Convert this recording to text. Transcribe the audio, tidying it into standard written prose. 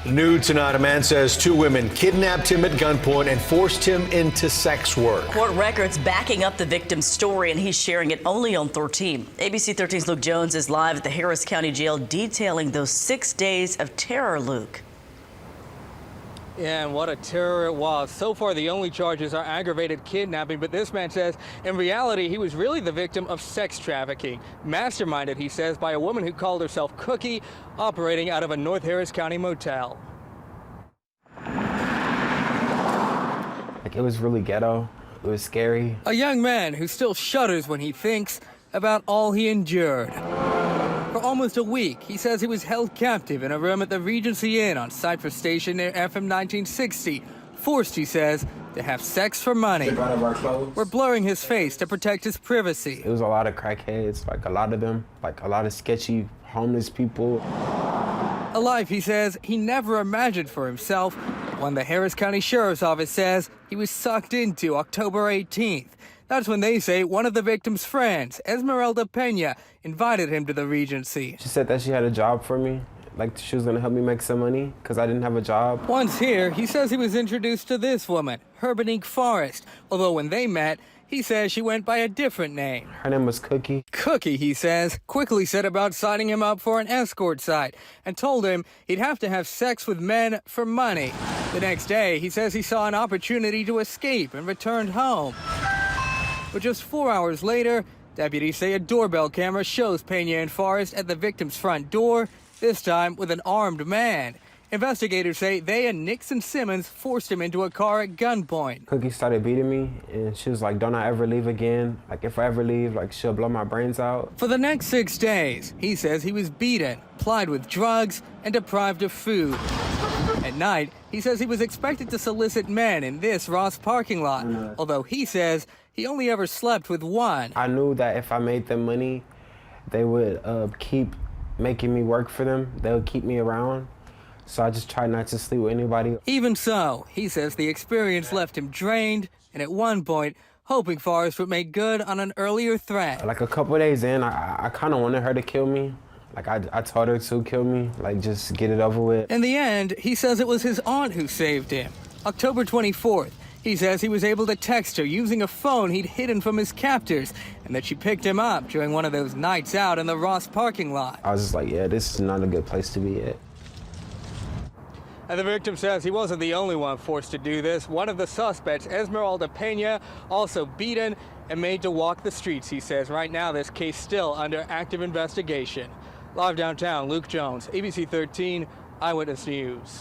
New tonight, a man says two women kidnapped him at gunpoint and forced him into sex work. Court records backing up the victim's story, and he's sharing it only on 13. ABC 13's Luke Jones is live at the Harris County Jail detailing those 6 days of terror, Luke. Yeah, and what a terror it was. So far, the only charges are aggravated kidnapping, but this man says in reality, he was really the victim of sex trafficking. Masterminded, he says, by a woman who called herself Cookie, operating out of a North Harris County motel. It was really ghetto. It was scary. A young man who still shudders when he thinks about all he endured. For almost a week, he says he was held captive in a room at the Regency Inn on Cypress Station near FM 1960. Forced, he says, to have sex for money. We're blurring his face to protect his privacy. It was a lot of crackheads, a lot of them, a lot of sketchy homeless people. A life, he says, he never imagined for himself. One the Harris County Sheriff's Office says he was sucked into October 18th. That's when they say one of the victim's friends, Esmeralda Pena, invited him to the Regency. She said that she had a job for me, she was gonna help me make some money because I didn't have a job. Once here, he says he was introduced to this woman, Herbanique Forrest, although when they met, he says she went by a different name. Her name was Cookie. Cookie, he says, quickly set about signing him up for an escort site and told him he'd have to have sex with men for money. The next day, he says he saw an opportunity to escape and returned home. But just 4 hours later, deputies say a doorbell camera shows Pena and Forrest at the victim's front door, this time with an armed man. Investigators say they and Nixon Simmons forced him into a car at gunpoint. Cookie started beating me, and she was like, "Don't I ever leave again? If I ever leave, she'll blow my brains out." For the next 6 days, he says he was beaten, plied with drugs, and deprived of food. At night, he says he was expected to solicit men in this Ross parking lot, although he says he only ever slept with one. I knew that if I made them money, they would keep making me work for them. They would keep me around. So I just tried not to sleep with anybody. Even so, he says the experience left him drained, and at one point, hoping Forrest would make good on an earlier threat. A couple of days in, I kind of wanted her to kill me. I told her to kill me, just get it over with. In the end, he says it was his aunt who saved him. October 24th, he says he was able to text her using a phone he'd hidden from his captors, and that she picked him up during one of those nights out in the Ross parking lot. I was just like, yeah, this is not a good place to be at. And the victim says he wasn't the only one forced to do this. One of the suspects, Esmeralda Pena, also beaten and made to walk the streets, he says. Right now, this case still under active investigation. Live downtown, Luke Jones, ABC 13 Eyewitness News.